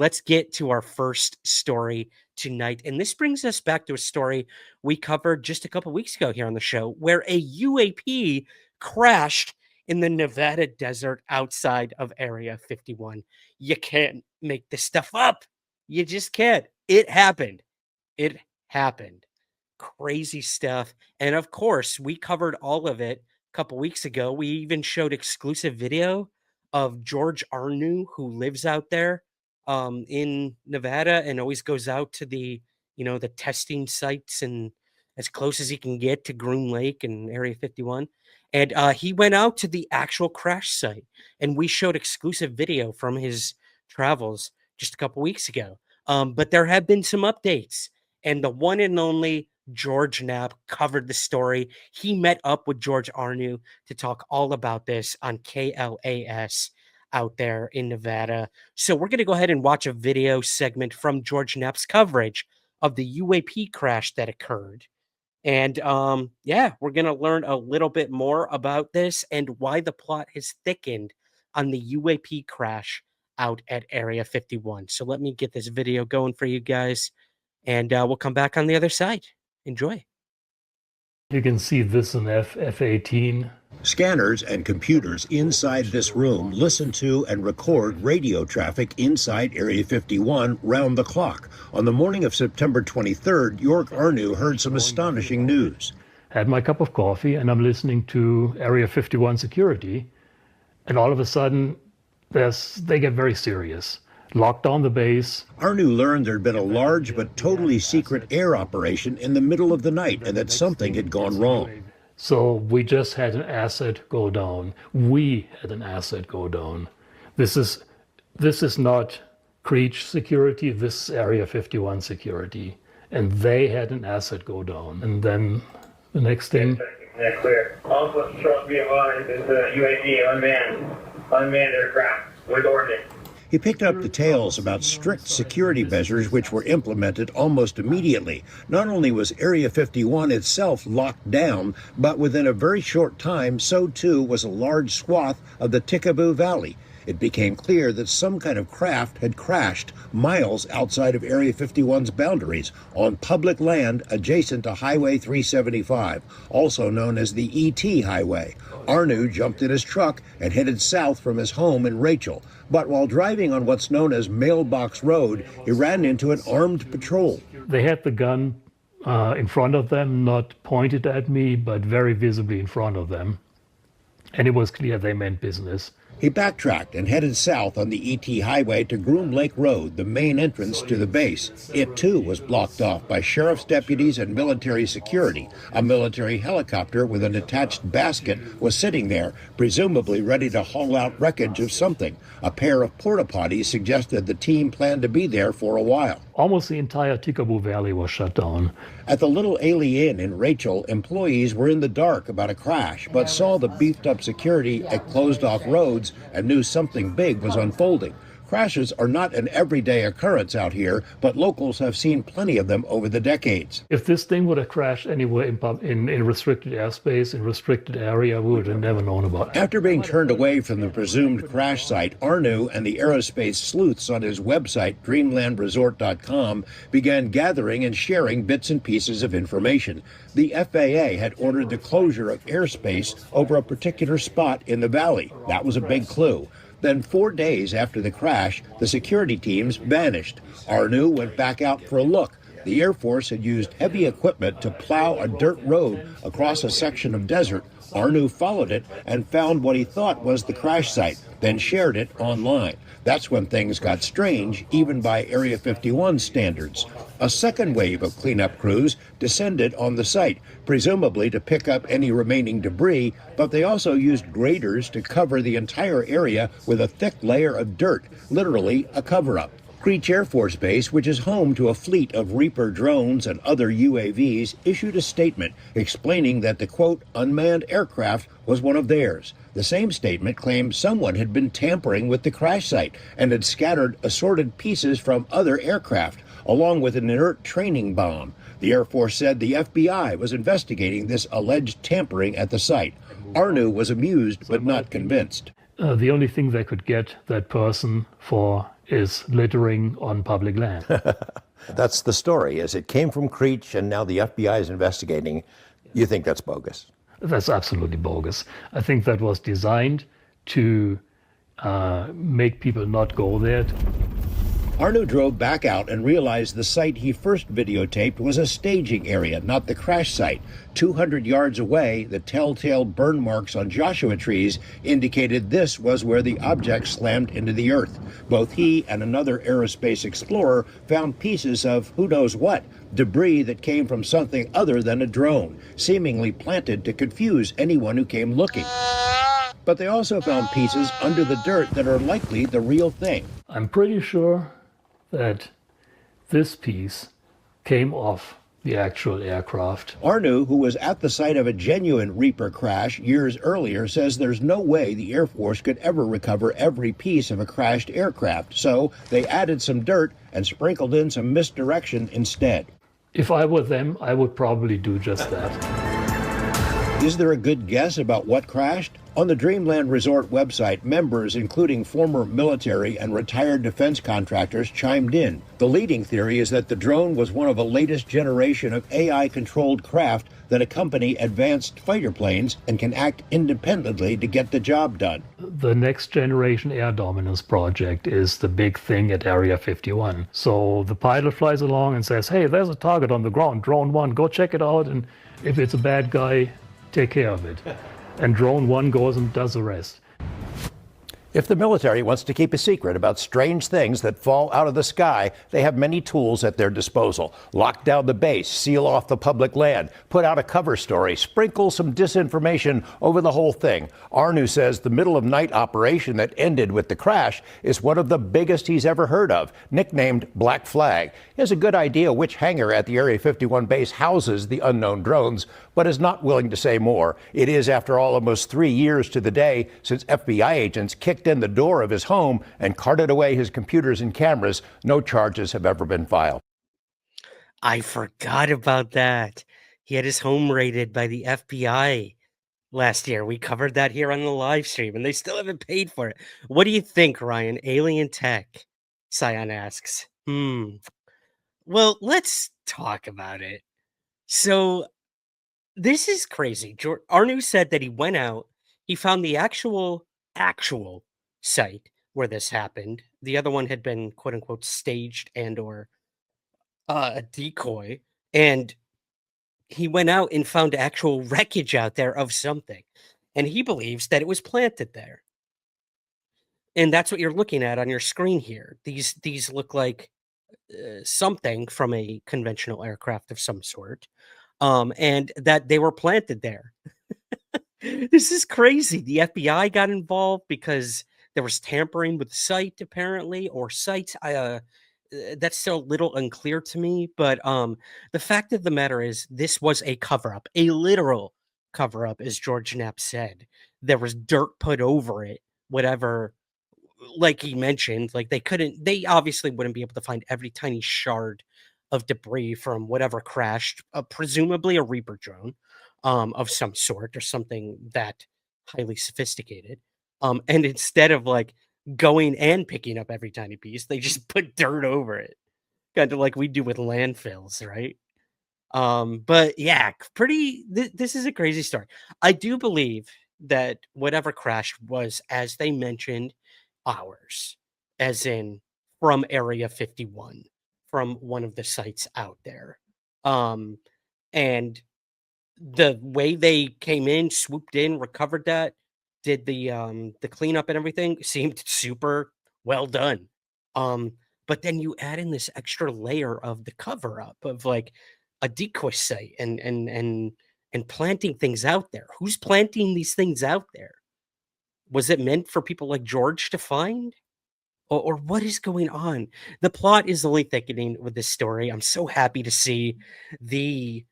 let's get to our first story tonight. And this brings us back to a story we covered just a couple weeks ago here on the show, where a UAP crashed in the Nevada desert outside of Area 51. You can't make this stuff up. You just can't. It happened. It happened. Crazy stuff. And of course, we covered all of it a couple weeks ago. We even showed exclusive video of George Arnu, who lives out there in Nevada and always goes out to the testing sites and as close as he can get to Groom Lake and Area 51. And he went out to the actual crash site, and we showed exclusive video from his travels just a couple weeks ago. But there have been some updates, and the one and only George Knapp covered the story. He met up with George Arnu to talk all about this on KLAS out there in Nevada. So we're going to go ahead and watch a video segment from George Knapp's coverage of the UAP crash that occurred. And we're going to learn a little bit more about this and why the plot has thickened on the UAP crash out at Area 51. So let me get this video going for you guys, and we'll come back on the other side. Enjoy. You can see this in F18. Scanners and computers inside this room listen to and record radio traffic inside Area 51 round the clock. On the morning of September 23rd, York Arnu heard some astonishing news. Had my cup of coffee and I'm listening to Area 51 security, and all of a sudden they get very serious. Locked down the base. Arnu learned there'd been a large but totally secret air operation in the middle of the night and that something had gone wrong. So we just had an asset go down. We had an asset go down. This is not Creech security, this is Area 51 security. And they had an asset go down. And then the next thing. Yeah, clear. Also, short be advised, it's a UAP unmanned aircraft with ordnance. He picked up details about strict security measures which were implemented almost immediately. Not only was Area 51 itself locked down, but within a very short time, so too was a large swath of the Tikaboo Valley. It became clear that some kind of craft had crashed miles outside of Area 51's boundaries on public land adjacent to Highway 375, also known as the ET Highway. Arnu jumped in his truck and headed south from his home in Rachel. But while driving on what's known as Mailbox Road, he ran into an armed patrol. They had the gun in front of them, not pointed at me, but very visibly in front of them. And it was clear they meant business. He backtracked and headed south on the ET Highway to Groom Lake Road, the main entrance to the base. It, too, was blocked off by sheriff's deputies and military security. A military helicopter with an attached basket was sitting there, presumably ready to haul out wreckage of something. A pair of porta-potties suggested the team planned to be there for a while. Almost the entire Tikaboo Valley was shut down. At the Little Ailey Inn in Rachel, employees were in the dark about a crash, but saw the beefed-up security at closed-off roads and knew something big was unfolding. Crashes are not an everyday occurrence out here, but locals have seen plenty of them over the decades. If this thing would have crashed anywhere in restricted airspace, in restricted area, we would have never known about it. After being turned away from the presumed crash site, Arnu and the aerospace sleuths on his website, dreamlandresort.com, began gathering and sharing bits and pieces of information. The FAA had ordered the closure of airspace over a particular spot in the valley. That was a big clue. Then 4 days after the crash, the security teams vanished. Arnu went back out for a look. The Air Force had used heavy equipment to plow a dirt road across a section of desert. Arnu followed it and found what he thought was the crash site, then shared it online. That's when things got strange, even by Area 51 standards. A second wave of cleanup crews descended on the site, presumably to pick up any remaining debris, but they also used graders to cover the entire area with a thick layer of dirt, literally a cover-up. Creech Air Force Base, which is home to a fleet of Reaper drones and other UAVs, issued a statement explaining that the, quote, unmanned aircraft was one of theirs. The same statement claimed someone had been tampering with the crash site and had scattered assorted pieces from other aircraft, along with an inert training bomb. The Air Force said the FBI was investigating this alleged tampering at the site. Arnu was amused but not convinced. The only thing they could get that person for is littering on public land. That's the story. As it came from Creech and now the FBI is investigating, you think that's bogus? That's absolutely bogus. I think that was designed to make people not go there. Arnu drove back out and realized the site he first videotaped was a staging area, not the crash site. 200 yards away, the telltale burn marks on Joshua trees indicated this was where the object slammed into the earth. Both he and another aerospace explorer found pieces of who knows what, debris that came from something other than a drone, seemingly planted to confuse anyone who came looking. But they also found pieces under the dirt that are likely the real thing. I'm pretty sure that this piece came off the actual aircraft. Arnu, who was at the site of a genuine Reaper crash years earlier, says there's no way the Air Force could ever recover every piece of a crashed aircraft, so they added some dirt and sprinkled in some misdirection instead. If I were them, I would probably do just that. Is there a good guess about what crashed? On the Dreamland Resort website, members, including former military and retired defense contractors, chimed in. The leading theory is that the drone was one of a latest generation of AI-controlled craft that accompany advanced fighter planes and can act independently to get the job done. The next generation air dominance project is the big thing at Area 51. So the pilot flies along and says, hey, there's a target on the ground, drone 1, go check it out, and if it's a bad guy, take care of it. And drone 1 goes and does the rest. If the military wants to keep a secret about strange things that fall out of the sky, they have many tools at their disposal. Lock down the base, seal off the public land, put out a cover story, sprinkle some disinformation over the whole thing. Arnu says the middle-of-night operation that ended with the crash is one of the biggest he's ever heard of, nicknamed Black Flag. He has a good idea which hangar at the Area 51 base houses the unknown drones, but is not willing to say more. It is, after all, almost 3 years to the day since FBI agents kicked in the door of his home and carted away his computers and cameras. No charges have ever been filed. I forgot about that. He had his home raided by the FBI last year. We covered that here on the live stream, and they still haven't paid for it. What do you think, Ryan? Alien tech? Scion asks. Well, let's talk about it. So, this is crazy. Arnu said that he went out, he found the actual site where this happened. The other one had been quote unquote staged and or a decoy, and he went out and found actual wreckage out there of something, and he believes that it was planted there. And that's what you're looking at on your screen here. These look like something from a conventional aircraft of some sort, and that they were planted there. This is crazy. The FBI got involved because there was tampering with the site, apparently, or sites. That's still a little unclear to me. But the fact of the matter is, this was a cover up, a literal cover up, as George Knapp said. There was dirt put over it, whatever. Like he mentioned, like they obviously wouldn't be able to find every tiny shard of debris from whatever crashed, presumably a Reaper drone of some sort or something that highly sophisticated. And instead of like going and picking up every tiny piece, they just put dirt over it, kind of like we do with landfills, right? But yeah, this is a crazy story. I do believe that whatever crashed was, as they mentioned, ours, as in from Area 51, from one of the sites out there. And the way they came in, swooped in, recovered that, did the cleanup and everything seemed super well done. But then you add in this extra layer of the cover up of like a decoy site and planting things out there. Who's planting these things out there? Was it meant for people like George to find? Or what is going on? The plot is only thickening with this story. I'm so happy to see the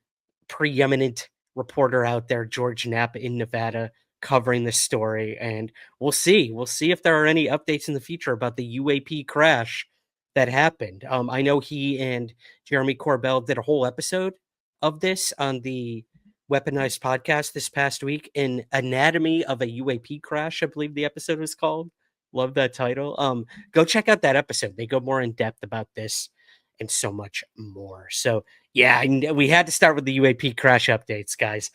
preeminent reporter out there, George Knapp in Nevada, covering this story. And we'll see. We'll see if there are any updates in the future about the UAP crash that happened. I know he and Jeremy Corbell did a whole episode of this on the Weaponized podcast this past week, in Anatomy of a UAP Crash, I believe the episode was called. Love that title. Go check out that episode. They go more in depth about this and so much more. So yeah, we had to start with the UAP crash updates, guys.